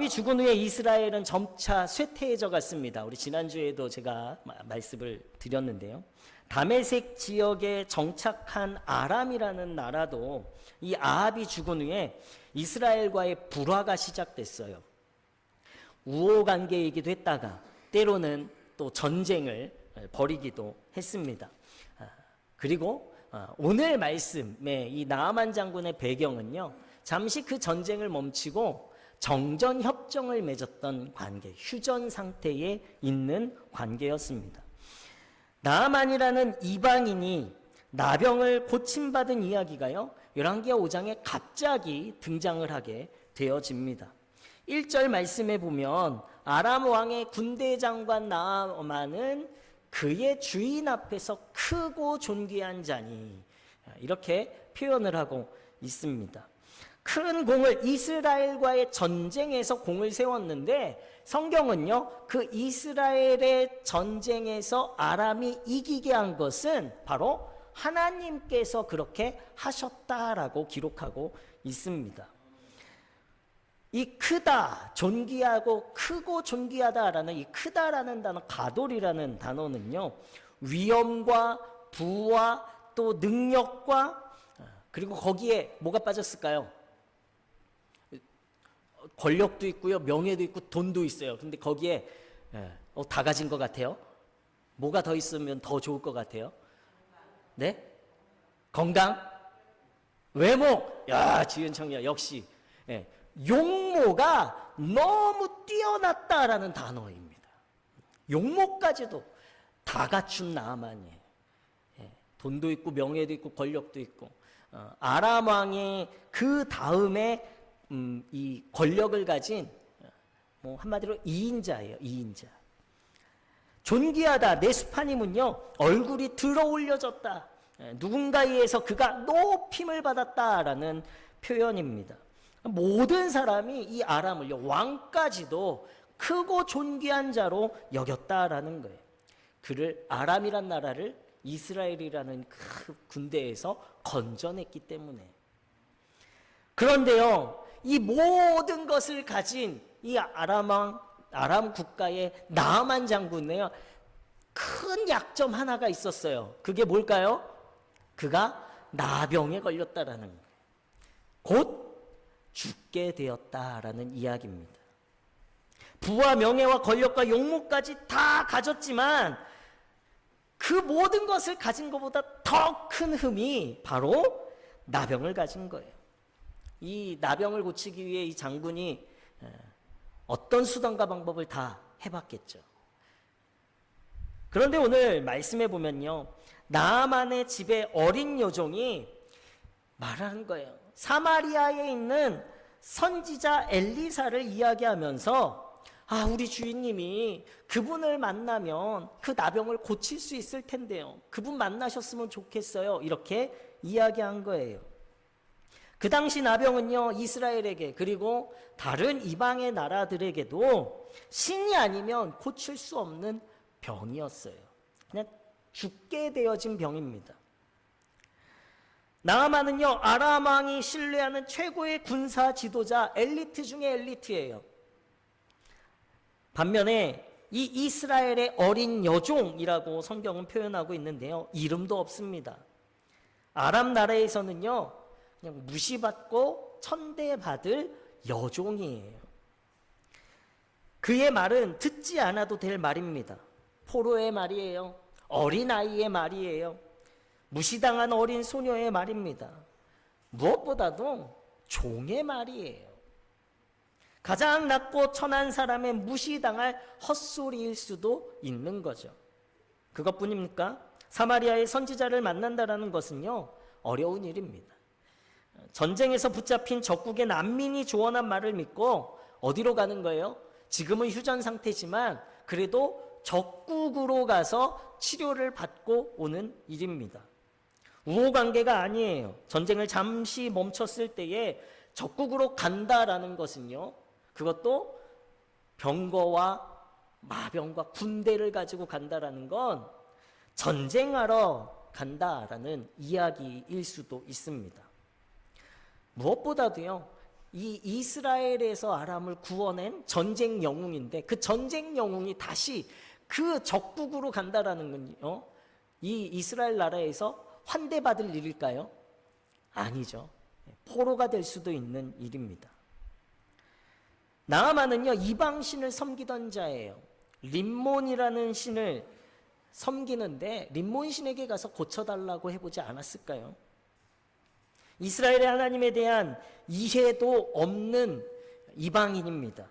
아합이 죽은 후에 이스라엘은 점차 쇠퇴해져 갔습니다. 우리 지난주에도 제가 말씀을 드렸는데요. 다메섹 지역에 정착한 아람이라는 나라도 이 아합이 죽은 후에 이스라엘과의 불화가 시작됐어요. 우호 관계이기도 했다가 때로는 또 전쟁을 벌이기도 했습니다. 그리고 오늘 말씀의 이 나아만 장군의 배경은요, 잠시 그 전쟁을 멈추고 정전 협정을 맺었던 관계, 휴전 상태에 있는 관계였습니다. 나아만이라는 이방인이 나병을 고침받은 이야기가요, 열왕기하 5장에 갑자기 등장을 하게 되어집니다. 1절 말씀에 보면 아람 왕의 군대 장관 나아만은 그의 주인 앞에서 크고 존귀한 자니, 이렇게 표현을 하고 있습니다. 큰 공을, 이스라엘과의 전쟁에서 공을 세웠는데 성경은요, 그 이스라엘의 전쟁에서 아람이 이기게 한 것은 바로 하나님께서 그렇게 하셨다라고 기록하고 있습니다. 이 크다, 존귀하고 크고 존귀하다라는 이 크다라는 단어, 가돌이라는 단어는요, 위엄과 부와 또 능력과, 그리고 거기에 뭐가 빠졌을까요? 권력도 있고요, 명예도 있고 돈도 있어요. 근데 거기에 다 가진 것 같아요. 뭐가 더 있으면 더 좋을 것 같아요? 네? 건강? 외모? 야, 지은 청년 역시 용모가 너무 뛰어났다라는 단어입니다. 용모까지도 다 갖춘 나아만이에요. 돈도 있고 명예도 있고 권력도 있고, 아람 왕의 그 다음에 이 권력을 가진, 한마디로 2인자예요. 2인자. 존귀하다. 네스파님은요, 얼굴이 들어 올려졌다, 누군가에 의해서 그가 높임을 받았다라는 표현입니다. 모든 사람이 이 아람을요, 왕까지도 크고 존귀한 자로 여겼다라는 거예요. 그를, 아람이란 나라를 이스라엘이라는 그 군대에서 건져냈기 때문에. 그런데요, 이 모든 것을 가진 이 아람 국가의 나아만 장군에요, 큰 약점 하나가 있었어요. 그게 뭘까요? 그가 나병에 걸렸다라는 거예요. 곧 죽게 되었다라는 이야기입니다. 부와 명예와 권력과 용모까지 다 가졌지만 그 모든 것을 가진 것보다 더 큰 흠이 바로 나병을 가진 거예요. 이 나병을 고치기 위해 이 장군이 어떤 수단과 방법을 다 해봤겠죠. 그런데 오늘 말씀해 보면요, 나아만의 집에 어린 여종이 말하는 거예요. 사마리아에 있는 선지자 엘리사를 이야기하면서, 우리 주인님이 그분을 만나면 그 나병을 고칠 수 있을 텐데요, 그분 만나셨으면 좋겠어요, 이렇게 이야기한 거예요. 그 당시 나병은요, 이스라엘에게 그리고 다른 이방의 나라들에게도 신이 아니면 고칠 수 없는 병이었어요. 그냥 죽게 되어진 병입니다. 나아만은요, 아람 왕이 신뢰하는 최고의 군사 지도자, 엘리트 중에 엘리트예요. 반면에 이 이스라엘의 어린 여종이라고 성경은 표현하고 있는데요, 이름도 없습니다. 아람 나라에서는요, 그냥 무시받고 천대받을 여종이에요. 그의 말은 듣지 않아도 될 말입니다. 포로의 말이에요. 어린아이의 말이에요. 무시당한 어린 소녀의 말입니다. 무엇보다도 종의 말이에요. 가장 낮고 천한 사람의 무시당할 헛소리일 수도 있는 거죠. 그것뿐입니까? 사마리아의 선지자를 만난다는 것은요, 어려운 일입니다. 전쟁에서 붙잡힌 적국의 난민이 조언한 말을 믿고 어디로 가는 거예요? 지금은 휴전 상태지만 그래도 적국으로 가서 치료를 받고 오는 일입니다. 우호관계가 아니에요. 전쟁을 잠시 멈췄을 때에 적국으로 간다라는 것은요, 그것도 병거와 마병과 군대를 가지고 간다라는 건 전쟁하러 간다라는 이야기일 수도 있습니다. 무엇보다도요, 이 이스라엘에서 아람을 구원한 전쟁 영웅인데 그 전쟁 영웅이 다시 그 적국으로 간다라는 건요, 이 이스라엘 나라에서 환대받을 일일까요? 아니죠. 포로가 될 수도 있는 일입니다. 나아만은요, 이방 신을 섬기던 자예요. 림몬이라는 신을 섬기는데 림몬 신에게 가서 고쳐달라고 해보지 않았을까요? 이스라엘의 하나님에 대한 이해도 없는 이방인입니다.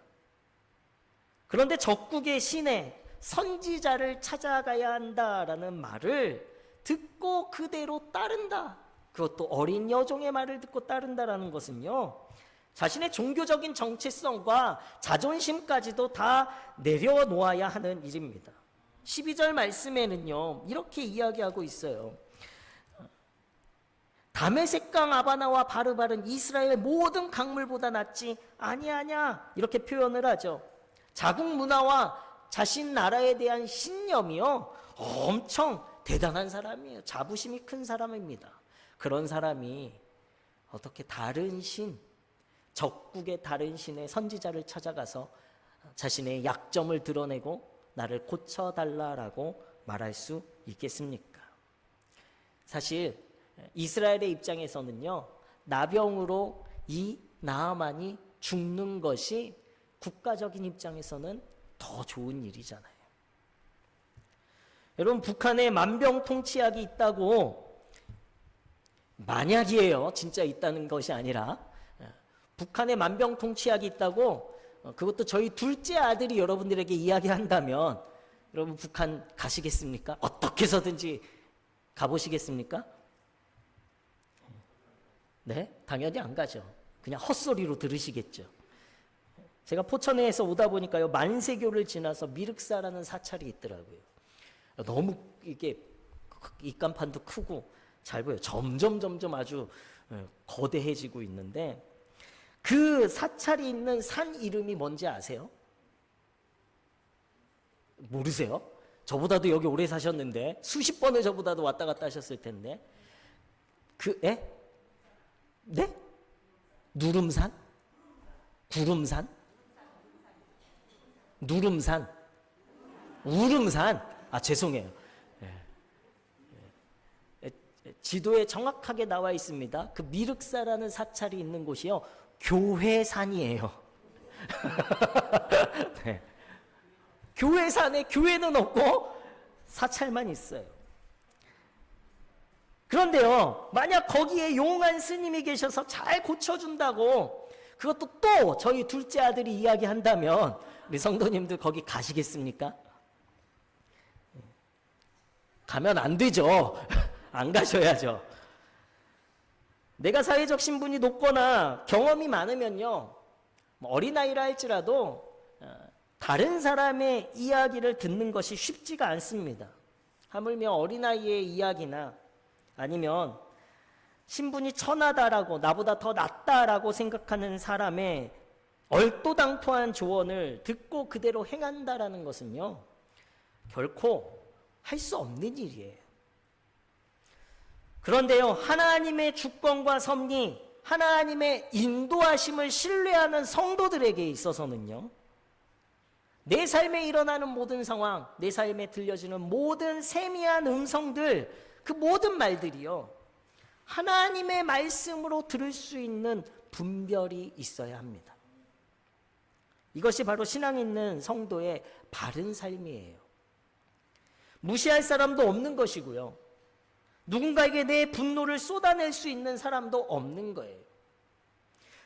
그런데 적국의 신에 선지자를 찾아가야 한다라는 말을 듣고 그대로 따른다. 그것도 어린 여종의 말을 듣고 따른다라는 것은요, 자신의 종교적인 정체성과 자존심까지도 다 내려놓아야 하는 일입니다. 12절 말씀에는요, 이렇게 이야기하고 있어요. 다메섹강 아바나와 바르바른 이스라엘 모든 강물보다 낫지 아니하냐, 이렇게 표현을 하죠. 자국 문화와 자신 나라에 대한 신념이요, 엄청 대단한 사람이에요. 자부심이 큰 사람입니다. 그런 사람이 어떻게 다른 신, 적국의 다른 신의 선지자를 찾아가서 자신의 약점을 드러내고 나를 고쳐달라라고 말할 수 있겠습니까? 사실 이스라엘의 입장에서는요, 나병으로 이 나아만이 죽는 것이 국가적인 입장에서는 더 좋은 일이잖아요. 여러분, 북한에 만병통치약이 있다고, 만약이에요, 진짜 있다는 것이 아니라, 북한에 만병통치약이 있다고 그것도 저희 둘째 아들이 여러분들에게 이야기한다면 여러분 북한 가시겠습니까? 어떻게 해서든지 가보시겠습니까? 네? 당연히 안 가죠. 그냥 헛소리로 들으시겠죠. 제가 포천에서 오다 보니까요, 만세교를 지나서 미륵사라는 사찰이 있더라고요. 너무 이게 입간판도 크고 잘 보여요. 점점 아주 거대해지고 있는데, 그 사찰이 있는 산 이름이 뭔지 아세요? 모르세요? 저보다도 여기 오래 사셨는데 수십 번을 저보다도 왔다 갔다 하셨을 텐데. 네? 누름산? 구름산? 누름산? 우름산? 아, 죄송해요. 지도에 정확하게 나와 있습니다. 그 미륵사라는 사찰이 있는 곳이요, 교회산이에요. 네. 교회산에 교회는 없고 사찰만 있어요. 그런데요, 만약 거기에 용한 스님이 계셔서 잘 고쳐준다고, 그것도 또 저희 둘째 아들이 이야기한다면 우리 성도님들 거기 가시겠습니까? 가면 안 되죠. 안 가셔야죠. 내가 사회적 신분이 높거나 경험이 많으면요, 어린아이라 할지라도 다른 사람의 이야기를 듣는 것이 쉽지가 않습니다. 하물며 어린아이의 이야기나 아니면 신분이 천하다라고, 나보다 더 낫다라고 생각하는 사람의 얼토당토한 조언을 듣고 그대로 행한다라는 것은요, 결코 할 수 없는 일이에요. 그런데요, 하나님의 주권과 섭리, 하나님의 인도하심을 신뢰하는 성도들에게 있어서는요, 내 삶에 일어나는 모든 상황, 내 삶에 들려지는 모든 세미한 음성들, 그 모든 말들이요, 하나님의 말씀으로 들을 수 있는 분별이 있어야 합니다. 이것이 바로 신앙 있는 성도의 바른 삶이에요. 무시할 사람도 없는 것이고요, 누군가에게 내 분노를 쏟아낼 수 있는 사람도 없는 거예요.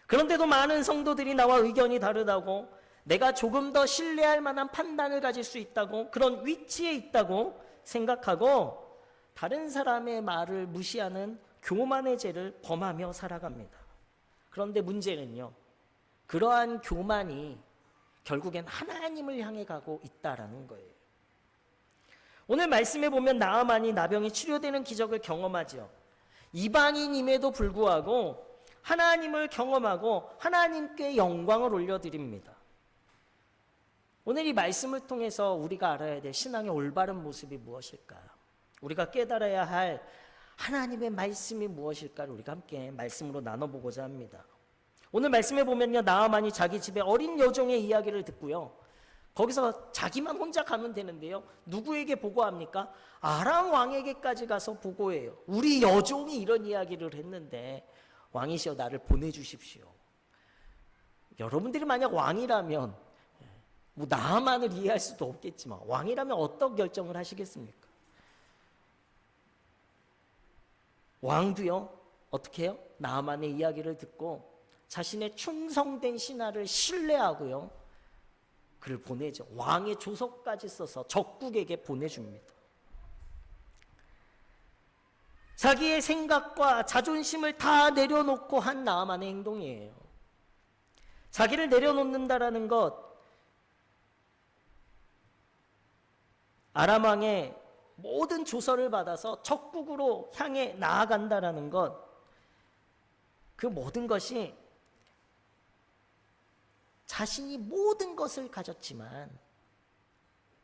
그런데도 많은 성도들이 나와 의견이 다르다고, 내가 조금 더 신뢰할 만한 판단을 가질 수 있다고, 그런 위치에 있다고 생각하고 다른 사람의 말을 무시하는 교만의 죄를 범하며 살아갑니다. 그런데 문제는요, 그러한 교만이 결국엔 하나님을 향해 가고 있다라는 거예요. 오늘 말씀에 보면 나아만이 나병이 치료되는 기적을 경험하죠. 이방인임에도 불구하고 하나님을 경험하고 하나님께 영광을 올려드립니다. 오늘 이 말씀을 통해서 우리가 알아야 될 신앙의 올바른 모습이 무엇일까요? 우리가 깨달아야 할 하나님의 말씀이 무엇일까를 우리가 함께 말씀으로 나눠보고자 합니다. 오늘 말씀해 보면요, 나아만이 자기 집에 어린 여종의 이야기를 듣고요, 거기서 자기만 혼자 가면 되는데요, 누구에게 보고합니까? 아람 왕에게까지 가서 보고해요. 우리 여종이 이런 이야기를 했는데 왕이시여 나를 보내주십시오. 여러분들이 만약 왕이라면 뭐 나만을 이해할 수도 없겠지만 왕이라면 어떤 결정을 하시겠습니까? 왕도요 어떻게 해요? 나만의 이야기를 듣고 자신의 충성된 신하를 신뢰하고요, 그를 보내죠. 왕의 조서까지 써서 적국에게 보내줍니다. 자기의 생각과 자존심을 다 내려놓고 한 나아만의 행동이에요. 자기를 내려놓는다라는 것, 아람 왕의 모든 조서를 받아서 적국으로 향해 나아간다라는 것, 그 모든 것이 자신이 모든 것을 가졌지만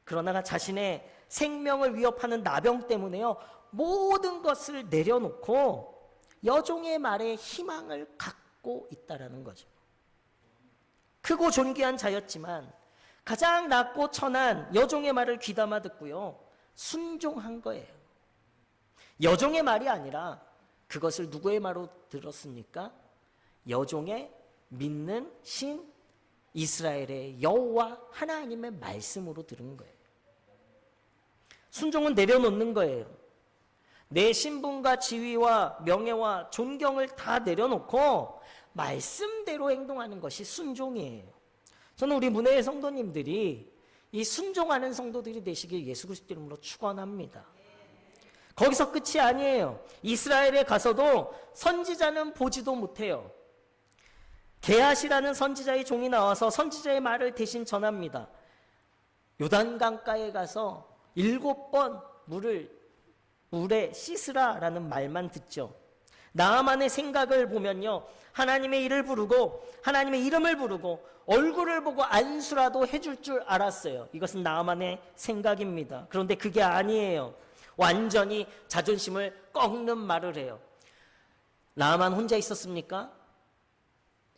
그러나 자신의 생명을 위협하는 나병 때문에요, 모든 것을 내려놓고 여종의 말에 희망을 갖고 있다라는 거죠. 크고 존귀한 자였지만 가장 낮고 천한 여종의 말을 귀담아 듣고요, 순종한 거예요. 여종의 말이 아니라 그것을 누구의 말로 들었습니까? 여종의 믿는 신 이스라엘의 여호와 하나님의 말씀으로 들은 거예요. 순종은 내려놓는 거예요. 내 신분과 지위와 명예와 존경을 다 내려놓고 말씀대로 행동하는 것이 순종이에요. 저는 우리 문혜의 성도님들이 이 순종하는 성도들이 되시길 예수 그리스도 이름으로 축원합니다. 거기서 끝이 아니에요. 이스라엘에 가서도 선지자는 보지도 못해요. 게하시라는 선지자의 종이 나와서 선지자의 말을 대신 전합니다. 요단강가에 가서 7번 물에 씻으라라는 말만 듣죠. 나아만의 생각을 보면요, 하나님의 일을 부르고 하나님의 이름을 부르고 얼굴을 보고 안수라도 해줄 줄 알았어요. 이것은 나아만의 생각입니다. 그런데 그게 아니에요. 완전히 자존심을 꺾는 말을 해요. 나아만 혼자 있었습니까?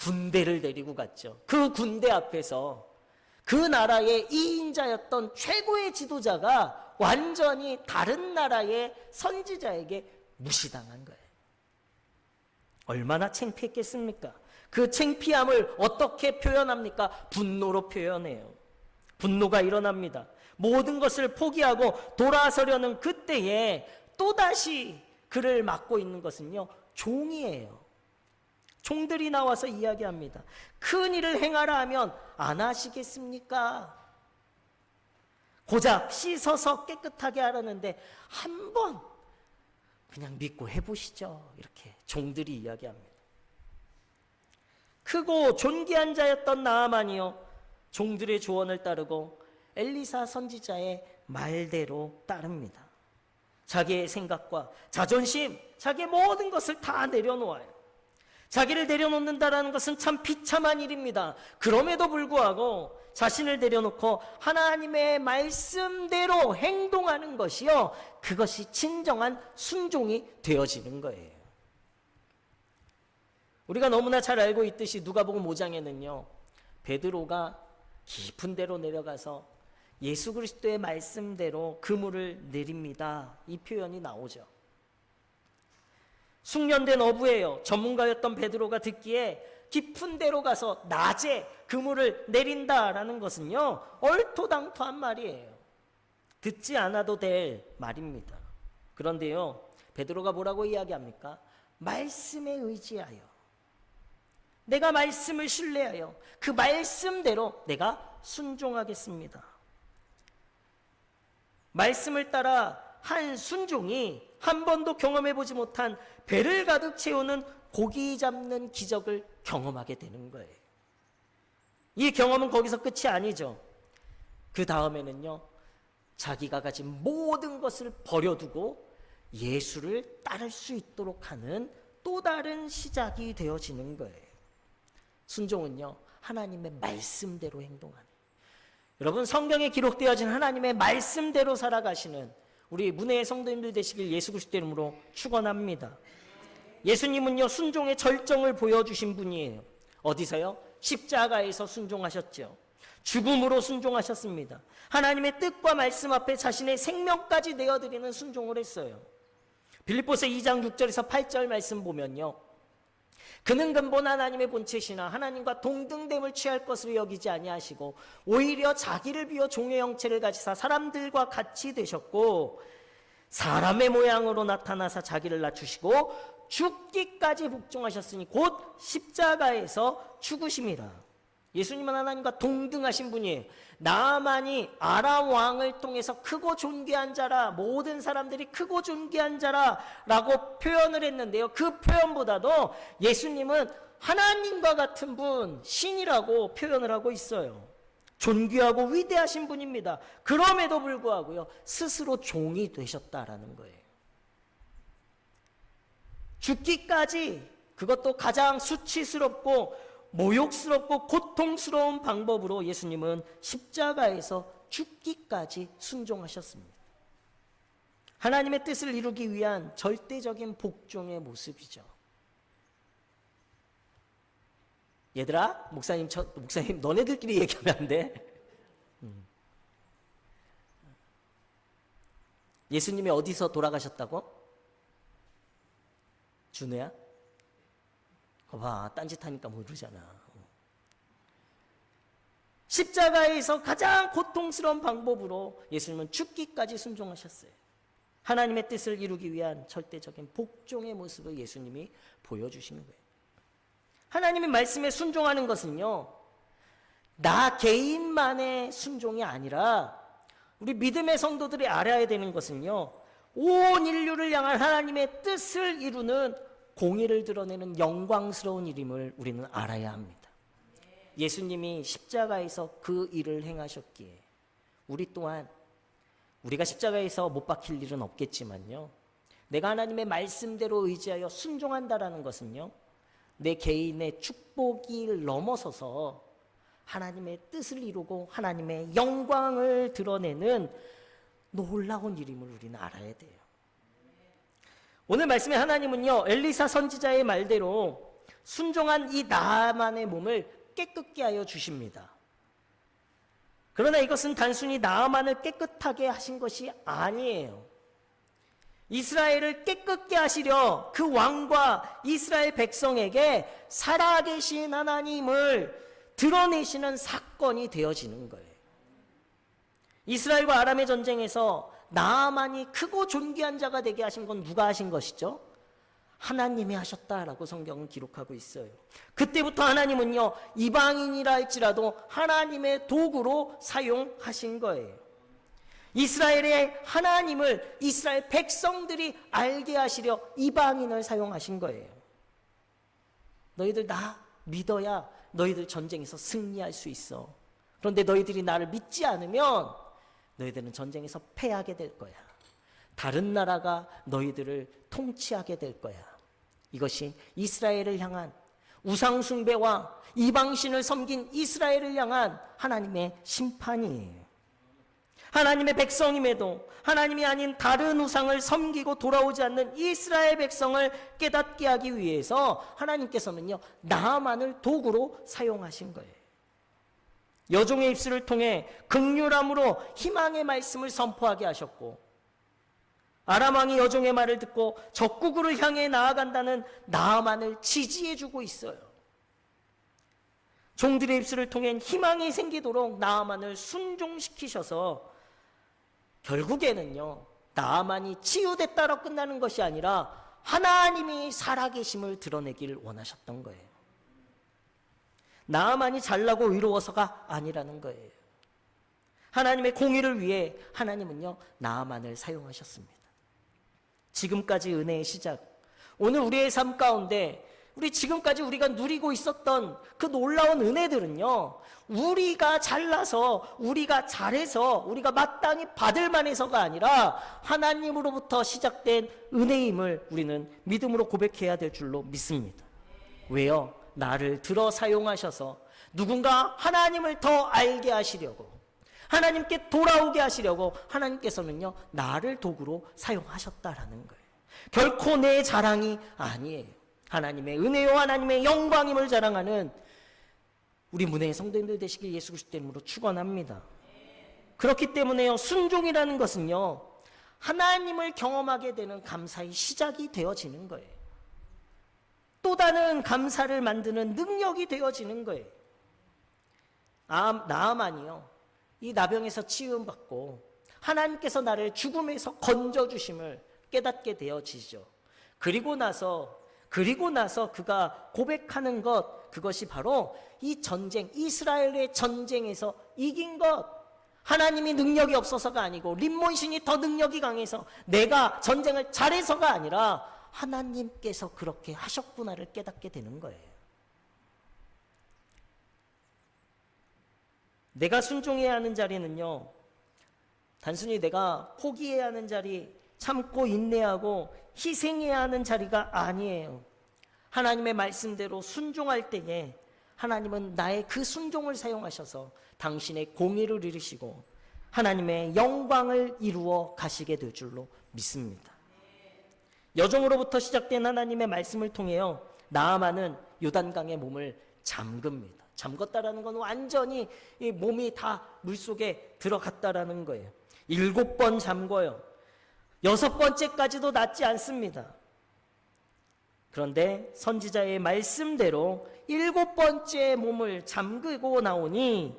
군대를 데리고 갔죠. 그 군대 앞에서 그 나라의 2인자였던 최고의 지도자가 완전히 다른 나라의 선지자에게 무시당한 거예요. 얼마나 창피했겠습니까? 그 창피함을 어떻게 표현합니까? 분노로 표현해요. 분노가 일어납니다. 모든 것을 포기하고 돌아서려는 그때에 또다시 그를 맡고 있는 것은요, 종이에요. 종들이 나와서 이야기합니다. 큰 일을 행하라 하면 안 하시겠습니까? 고작 씻어서 깨끗하게 하라는데 한번 그냥 믿고 해보시죠. 이렇게 종들이 이야기합니다. 크고 존귀한 자였던 나아만이요, 종들의 조언을 따르고 엘리사 선지자의 말대로 따릅니다. 자기의 생각과 자존심, 자기의 모든 것을 다 내려놓아요. 자기를 내려놓는다는 것은 참 비참한 일입니다. 그럼에도 불구하고 자신을 내려놓고 하나님의 말씀대로 행동하는 것이요, 그것이 진정한 순종이 되어지는 거예요. 우리가 너무나 잘 알고 있듯이 누가복음 5장에는요, 베드로가 깊은 데로 내려가서 예수 그리스도의 말씀대로 그물을 내립니다. 이 표현이 나오죠. 숙련된 어부예요. 전문가였던 베드로가 듣기에 깊은 데로 가서 낮에 그물을 내린다라는 것은요, 얼토당토한 말이에요. 듣지 않아도 될 말입니다. 그런데요, 베드로가 뭐라고 이야기합니까? 말씀에 의지하여, 내가 말씀을 신뢰하여 그 말씀대로 내가 순종하겠습니다. 말씀을 따라 한 순종이 한 번도 경험해보지 못한 배를 가득 채우는 고기 잡는 기적을 경험하게 되는 거예요. 이 경험은 거기서 끝이 아니죠. 그 다음에는요, 자기가 가진 모든 것을 버려두고 예수를 따를 수 있도록 하는 또 다른 시작이 되어지는 거예요. 순종은요, 하나님의 말씀대로 행동하는, 여러분 성경에 기록되어진 하나님의 말씀대로 살아가시는 우리 문혜의 성도님들 되시길 예수 그리스도 이름으로 축원합니다. 예수님은요, 순종의 절정을 보여주신 분이에요. 어디서요? 십자가에서 순종하셨죠. 죽음으로 순종하셨습니다. 하나님의 뜻과 말씀 앞에 자신의 생명까지 내어드리는 순종을 했어요. 빌립보서 2장 6절에서 8절 말씀 보면요, 그는 근본 하나님의 본체시나 하나님과 동등됨을 취할 것으로 여기지 아니하시고 오히려 자기를 비워 종의 형체를 가지사 사람들과 같이 되셨고 사람의 모양으로 나타나사 자기를 낮추시고 죽기까지 복종하셨으니 곧 십자가에서 죽으심이라. 예수님은 하나님과 동등하신 분이에요. 나아만이 아람 왕을 통해서 크고 존귀한 자라, 모든 사람들이 크고 존귀한 자라 라고 표현을 했는데요, 그 표현보다도 예수님은 하나님과 같은 분, 신이라고 표현을 하고 있어요. 존귀하고 위대하신 분입니다. 그럼에도 불구하고요, 스스로 종이 되셨다라는 거예요. 죽기까지, 그것도 가장 수치스럽고 모욕스럽고 고통스러운 방법으로 예수님은 십자가에서 죽기까지 순종하셨습니다. 하나님의 뜻을 이루기 위한 절대적인 복종의 모습이죠. 얘들아, 목사님 너네들끼리 얘기하면 안 돼. 예수님이 어디서 돌아가셨다고? 준우야? 봐, 딴짓하니까 모르잖아. 십자가에서 가장 고통스러운 방법으로 예수님은 죽기까지 순종하셨어요. 하나님의 뜻을 이루기 위한 절대적인 복종의 모습을 예수님이 보여주시는 거예요. 하나님의 말씀에 순종하는 것은요, 나 개인만의 순종이 아니라 우리 믿음의 성도들이 알아야 되는 것은요, 온 인류를 향한 하나님의 뜻을 이루는 공의를 드러내는 영광스러운 일임을 우리는 알아야 합니다. 예수님이 십자가에서 그 일을 행하셨기에 우리 또한, 우리가 십자가에서 못 박힐 일은 없겠지만요, 내가 하나님의 말씀대로 의지하여 순종한다라는 것은요, 내 개인의 축복을 넘어서서 하나님의 뜻을 이루고 하나님의 영광을 드러내는 놀라운 일임을 우리는 알아야 돼요. 오늘 말씀에 하나님은요, 엘리사 선지자의 말대로 순종한 이 나아만의 몸을 깨끗게 하여 주십니다. 그러나 이것은 단순히 나아만을 깨끗하게 하신 것이 아니에요. 이스라엘을 깨끗게 하시려 그 왕과 이스라엘 백성에게 살아계신 하나님을 드러내시는 사건이 되어지는 거예요. 이스라엘과 아람의 전쟁에서 나아만이 크고 존귀한 자가 되게 하신 건 누가 하신 것이죠? 하나님이 하셨다라고 성경은 기록하고 있어요. 그때부터 하나님은요, 이방인이라 할지라도 하나님의 도구로 사용하신 거예요. 이스라엘의 하나님을 이스라엘 백성들이 알게 하시려 이방인을 사용하신 거예요. 너희들 나 믿어야 너희들 전쟁에서 승리할 수 있어. 그런데 너희들이 나를 믿지 않으면 너희들은 전쟁에서 패하게 될 거야. 다른 나라가 너희들을 통치하게 될 거야. 이것이 이스라엘을 향한 우상 숭배와 이방신을 섬긴 이스라엘을 향한 하나님의 심판이에요. 하나님의 백성임에도 하나님이 아닌 다른 우상을 섬기고 돌아오지 않는 이스라엘 백성을 깨닫게 하기 위해서 하나님께서는요, 나아만을 도구로 사용하신 거예요. 여종의 입술을 통해 긍휼함으로 희망의 말씀을 선포하게 하셨고, 아람 왕이 여종의 말을 듣고 적국으로 향해 나아간다는 나아만을 지지해주고 있어요. 종들의 입술을 통해 희망이 생기도록 나아만을 순종시키셔서 결국에는요, 나아만이 치유됐다로 끝나는 것이 아니라 하나님이 살아계심을 드러내길 원하셨던 거예요. 나아만이 잘나고 의로워서가 아니라는 거예요. 하나님의 공의를 위해 하나님은요, 나아만을 사용하셨습니다. 지금까지 은혜의 시작, 오늘 우리의 삶 가운데 우리 지금까지 우리가 누리고 있었던 그 놀라운 은혜들은요, 우리가 잘나서, 우리가 잘해서, 우리가 마땅히 받을 만해서가 아니라 하나님으로부터 시작된 은혜임을 우리는 믿음으로 고백해야 될 줄로 믿습니다. 왜요? 나를 들어 사용하셔서 누군가 하나님을 더 알게 하시려고, 하나님께 돌아오게 하시려고 하나님께서는요, 나를 도구로 사용하셨다라는 거예요. 결코 내 자랑이 아니에요. 하나님의 은혜요 하나님의 영광임을 자랑하는 우리 문혜의 성도님들 되시길 예수 그리스도 이름으로 축원합니다. 그렇기 때문에요, 순종이라는 것은요, 하나님을 경험하게 되는 감사의 시작이 되어지는 거예요. 또 다른 감사를 만드는 능력이 되어지는 거예요. 나아만이요, 이 나병에서 치유받고 하나님께서 나를 죽음에서 건져주심을 깨닫게 되어지죠. 그리고 나서 그가 고백하는 것, 그것이 바로 이 전쟁, 이스라엘의 전쟁에서 이긴 것. 하나님이 능력이 없어서가 아니고 림몬신이 더 능력이 강해서 내가 전쟁을 잘해서가 아니라 하나님께서 그렇게 하셨구나를 깨닫게 되는 거예요. 내가 순종해야 하는 자리는요, 단순히 내가 포기해야 하는 자리, 참고 인내하고 희생해야 하는 자리가 아니에요. 하나님의 말씀대로 순종할 때에 하나님은 나의 그 순종을 사용하셔서 당신의 공의를 이루시고 하나님의 영광을 이루어 가시게 될 줄로 믿습니다. 여종으로부터 시작된 하나님의 말씀을 통해요, 나아만은 요단강의 몸을 잠깁니다. 잠궜다라는 건 완전히 이 몸이 다 물속에 들어갔다라는 거예요. 7번 잠궈요. 6번째까지도 낫지 않습니다. 그런데 선지자의 말씀대로 7번째 몸을 잠그고 나오니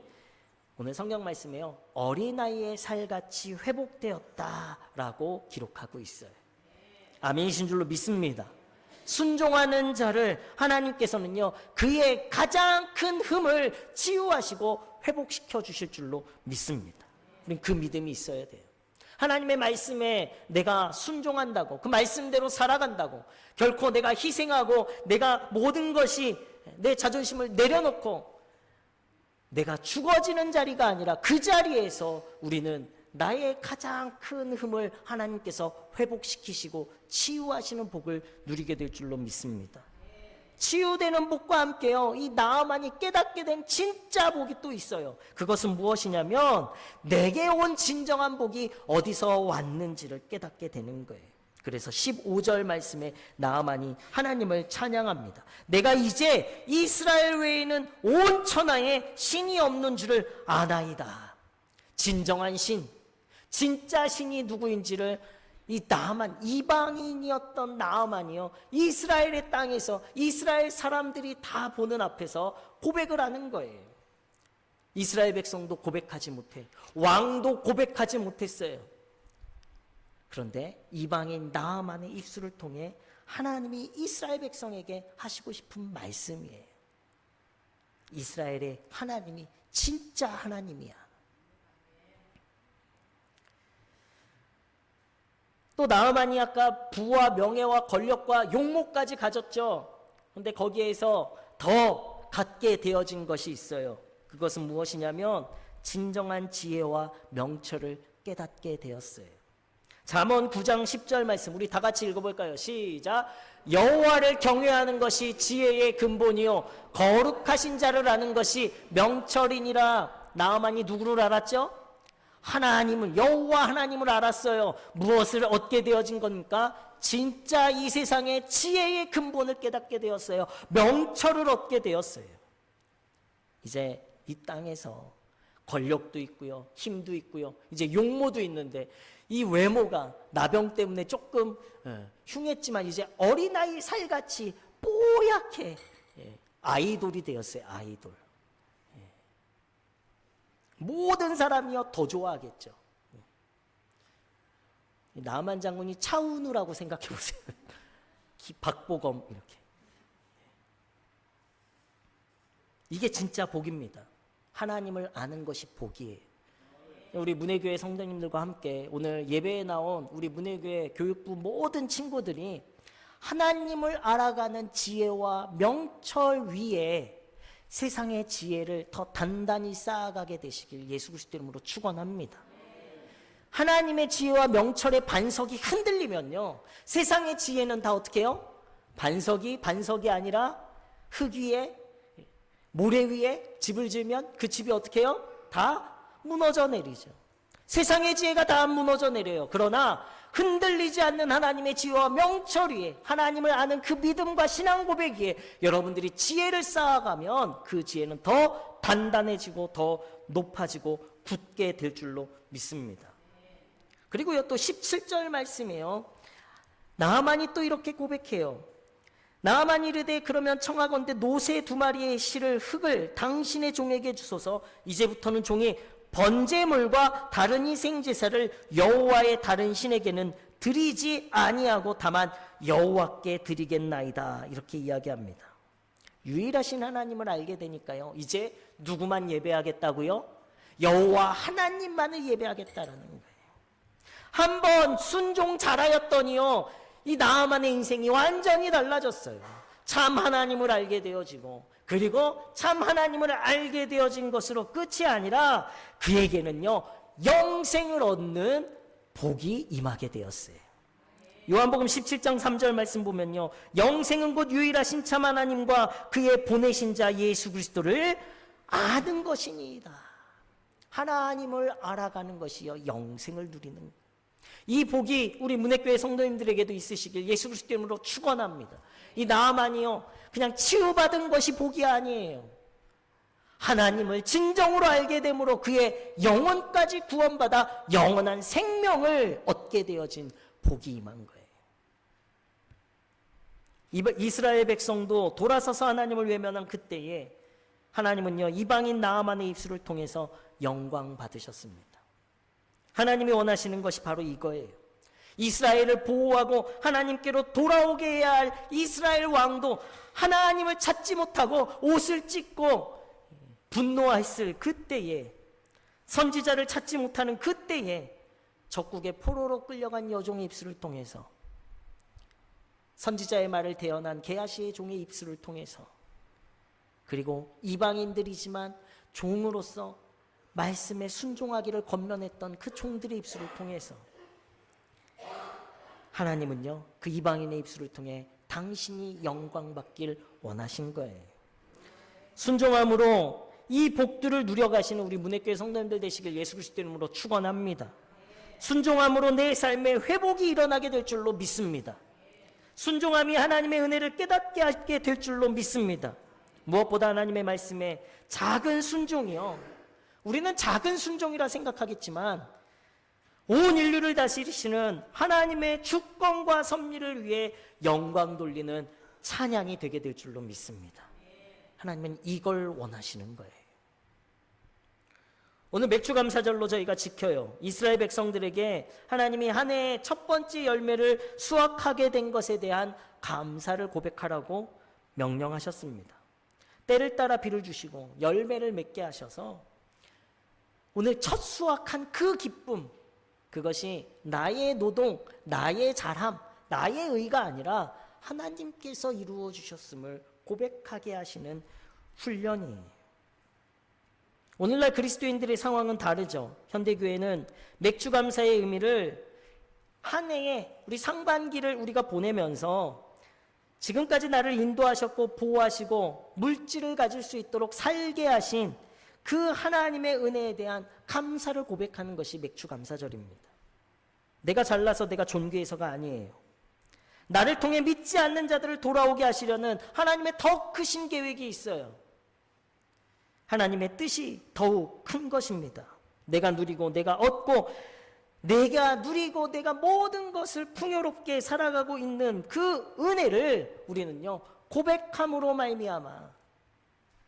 오늘 성경 말씀에요, 어린아이의 살같이 회복되었다라고 기록하고 있어요. 아멘이신 줄로 믿습니다. 순종하는 자를 하나님께서는요, 그의 가장 큰 흠을 치유하시고 회복시켜 주실 줄로 믿습니다. 우린 그 믿음이 있어야 돼요. 하나님의 말씀에 내가 순종한다고, 그 말씀대로 살아간다고, 결코 내가 희생하고 내가 모든 것이 내 자존심을 내려놓고 내가 죽어지는 자리가 아니라 그 자리에서 우리는 나의 가장 큰 흠을 하나님께서 회복시키시고 치유하시는 복을 누리게 될 줄로 믿습니다. 치유되는 복과 함께요, 이 나아만이 깨닫게 된 진짜 복이 또 있어요. 그것은 무엇이냐면 내게 온 진정한 복이 어디서 왔는지를 깨닫게 되는 거예요. 그래서 15절 말씀에 나아만이 하나님을 찬양합니다. 내가 이제 이스라엘 외에는 온 천하에 신이 없는 줄을 아나이다. 진정한 신, 진짜 신이 누구인지를 이 나아만, 이방인이었던 나아만이요, 이스라엘의 땅에서 이스라엘 사람들이 다 보는 앞에서 고백을 하는 거예요. 이스라엘 백성도 고백하지 못해, 왕도 고백하지 못했어요. 그런데 이방인 나아만의 입술을 통해 하나님이 이스라엘 백성에게 하시고 싶은 말씀이에요. 이스라엘의 하나님이 진짜 하나님이야. 또 나아만이 아까 부와 명예와 권력과 용모까지 가졌죠. 그런데 거기에서 더 갖게 되어진 것이 있어요. 그것은 무엇이냐면 진정한 지혜와 명철을 깨닫게 되었어요. 잠언 9장 10절 말씀 우리 다 같이 읽어볼까요? 시작. 여호와를 경외하는 것이 지혜의 근본이요 거룩하신 자를 아는 것이 명철이니라. 나아만이 누구를 알았죠? 하나님을, 여호와 하나님을 알았어요. 무엇을 얻게 되어진 겁니까? 진짜 이 세상의 지혜의 근본을 깨닫게 되었어요. 명철을 얻게 되었어요. 이제 이 땅에서 권력도 있고요, 힘도 있고요, 이제 용모도 있는데 이 외모가 나병 때문에 조금 흉했지만 이제 어린아이 살같이 뽀얗게 아이돌이 되었어요. 아이돌. 모든 사람이요 더 좋아하겠죠. 나만 장군이 차은우라고 생각해 보세요. 박보검 이렇게. 이게 진짜 복입니다. 하나님을 아는 것이 복이에요. 우리 문혜교회 성도님들과 함께 오늘 예배에 나온 우리 문혜교회 교육부 모든 친구들이 하나님을 알아가는 지혜와 명철 위에 세상의 지혜를 더 단단히 쌓아가게 되시길 예수 그리스도 이름으로 축원합니다. 하나님의 지혜와 명철의 반석이 흔들리면요, 세상의 지혜는 다 어떻게 해요? 반석이 아니라 흙 위에, 모래 위에 집을 지으면 그 집이 어떻게 해요? 다 무너져 내리죠. 세상의 지혜가 다 무너져 내려요. 그러나 흔들리지 않는 하나님의 지혜와 명철 위에, 하나님을 아는 그 믿음과 신앙 고백 위에 여러분들이 지혜를 쌓아가면 그 지혜는 더 단단해지고 더 높아지고 굳게 될 줄로 믿습니다. 그리고요, 또 17절 말씀이에요. 나아만이 또 이렇게 고백해요. 나아만이 이르되 그러면 청하건대 노새 2마리의 실을 흙을 당신의 종에게 주소서. 이제부터는 종이 번제물과 다른 희생제사를 여호와의 다른 신에게는 드리지 아니하고 다만 여호와께 드리겠나이다. 이렇게 이야기합니다. 유일하신 하나님을 알게 되니까요, 이제 누구만 예배하겠다고요? 여호와 하나님만을 예배하겠다라는 거예요. 한번 순종 잘하였더니요, 이 나아만의 인생이 완전히 달라졌어요. 참 하나님을 알게 되어지고, 그리고 참 하나님을 알게 되어진 것으로 끝이 아니라 그에게는요, 영생을 얻는 복이 임하게 되었어요. 요한복음 17장 3절 말씀 보면요, 영생은 곧 유일하신 참 하나님과 그의 보내신 자 예수 그리스도를 아는 것이니이다. 하나님을 알아가는 것이요, 영생을 누리는 것. 이 복이 우리 문해교회 성도님들에게도 있으시길 예수 그리스도 이름으로 축원합니다. 이 나아만이요, 그냥 치유받은 것이 복이 아니에요. 하나님을 진정으로 알게 되므로 그의 영혼까지 구원받아 영원한 생명을 얻게 되어진 복이 임한 거예요. 이스라엘 백성도 돌아서서 하나님을 외면한 그때에 하나님은요, 이방인 나아만의 입술을 통해서 영광 받으셨습니다. 하나님이 원하시는 것이 바로 이거예요. 이스라엘을 보호하고 하나님께로 돌아오게 해야 할 이스라엘 왕도 하나님을 찾지 못하고 옷을 찢고 분노했을 그때에, 선지자를 찾지 못하는 그때에 적국의 포로로 끌려간 여종의 입술을 통해서, 선지자의 말을 대언한 게하시의 종의 입술을 통해서, 그리고 이방인들이지만 종으로서 말씀에 순종하기를 권면했던 그 종들의 입술을 통해서 하나님은요, 그 이방인의 입술을 통해 당신이 영광받길 원하신 거예요. 순종함으로 이 복들을 누려가시는 우리 문해교회 성도님들 되시길 예수 그리스도 이름으로 축원합니다. 순종함으로 내 삶에 회복이 일어나게 될 줄로 믿습니다. 순종함이 하나님의 은혜를 깨닫게 하게 될 줄로 믿습니다. 무엇보다 하나님의 말씀에 작은 순종이요, 우리는 작은 순종이라 생각하겠지만 온 인류를 다스리시는 하나님의 주권과 섭리를 위해 영광 돌리는 찬양이 되게 될 줄로 믿습니다. 하나님은 이걸 원하시는 거예요. 오늘 맥주감사절로 저희가 지켜요. 이스라엘 백성들에게 하나님이 한 해의 첫 번째 열매를 수확하게 된 것에 대한 감사를 고백하라고 명령하셨습니다. 때를 따라 비를 주시고 열매를 맺게 하셔서 오늘 첫 수확한 그 기쁨, 그것이 나의 노동, 나의 잘함, 나의 의가 아니라 하나님께서 이루어 주셨음을 고백하게 하시는 훈련이에요. 오늘날 그리스도인들의 상황은 다르죠. 현대교회는 맥주감사의 의미를 한 해에 우리 상반기를 우리가 보내면서 지금까지 나를 인도하셨고 보호하시고 물질을 가질 수 있도록 살게 하신 그 하나님의 은혜에 대한 감사를 고백하는 것이 맥주감사절입니다. 내가 잘나서 내가 존귀해서가 아니에요. 나를 통해 믿지 않는 자들을 돌아오게 하시려는 하나님의 더 크신 계획이 있어요. 하나님의 뜻이 더욱 큰 것입니다. 내가 누리고 내가 얻고 내가 누리고 내가 모든 것을 풍요롭게 살아가고 있는 그 은혜를 우리는요, 고백함으로 말미암아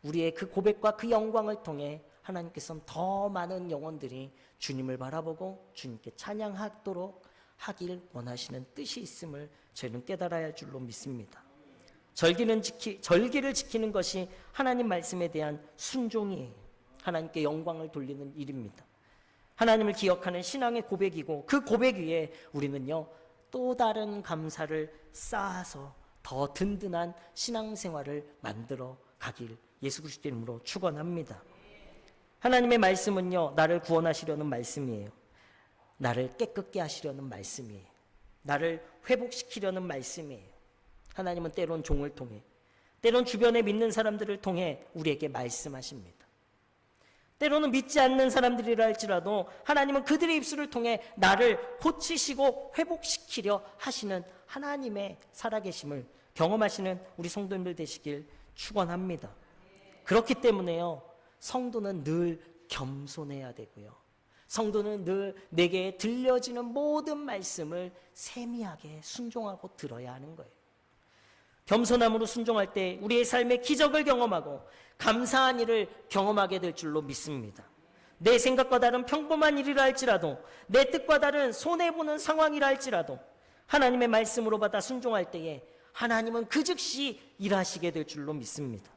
우리의 그 고백과 그 영광을 통해 하나님께서는 더 많은 영혼들이 주님을 바라보고 주님께 찬양하도록 하길 원하시는 뜻이 있음을 저희는 깨달아야 할 줄로 믿습니다. 절기를 지키는 것이 하나님 말씀에 대한 순종이에요. 하나님께 영광을 돌리는 일입니다. 하나님을 기억하는 신앙의 고백이고 그 고백 위에 우리는요, 또 다른 감사를 쌓아서 더 든든한 신앙생활을 만들어 가길 예수 그리스도 이름으로 축원합니다. 하나님의 말씀은요, 나를 구원하시려는 말씀이에요. 나를 깨끗게 하시려는 말씀이에요. 나를 회복시키려는 말씀이에요. 하나님은 때론 종을 통해, 때론 주변에 믿는 사람들을 통해 우리에게 말씀하십니다. 때로는 믿지 않는 사람들이라 할지라도 하나님은 그들의 입술을 통해 나를 고치시고 회복시키려 하시는 하나님의 살아계심을 경험하시는 우리 성도님들 되시길 축원합니다. 그렇기 때문에요, 성도는 늘 겸손해야 되고요, 성도는 늘 내게 들려지는 모든 말씀을 세미하게 순종하고 들어야 하는 거예요. 겸손함으로 순종할 때 우리의 삶의 기적을 경험하고 감사한 일을 경험하게 될 줄로 믿습니다. 내 생각과 다른 평범한 일이라 할지라도, 내 뜻과 다른 손해보는 상황이라 할지라도 하나님의 말씀으로 받아 순종할 때에 하나님은 그 즉시 일하시게 될 줄로 믿습니다.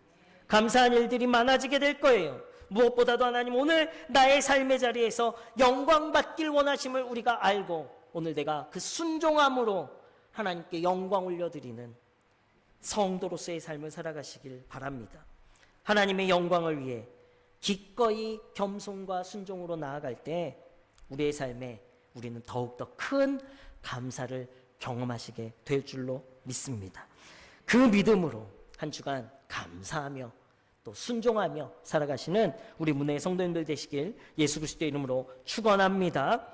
감사한 일들이 많아지게 될 거예요. 무엇보다도 하나님 오늘 나의 삶의 자리에서 영광 받길 원하심을 우리가 알고, 오늘 내가 그 순종함으로 하나님께 영광 올려드리는 성도로서의 삶을 살아가시길 바랍니다. 하나님의 영광을 위해 기꺼이 겸손과 순종으로 나아갈 때 우리의 삶에 우리는 더욱더 큰 감사를 경험하시게 될 줄로 믿습니다. 그 믿음으로 한 주간 감사하며 또 순종하며 살아가시는 우리 문의 성도님들 되시길 예수 그리스도의 이름으로 축원합니다.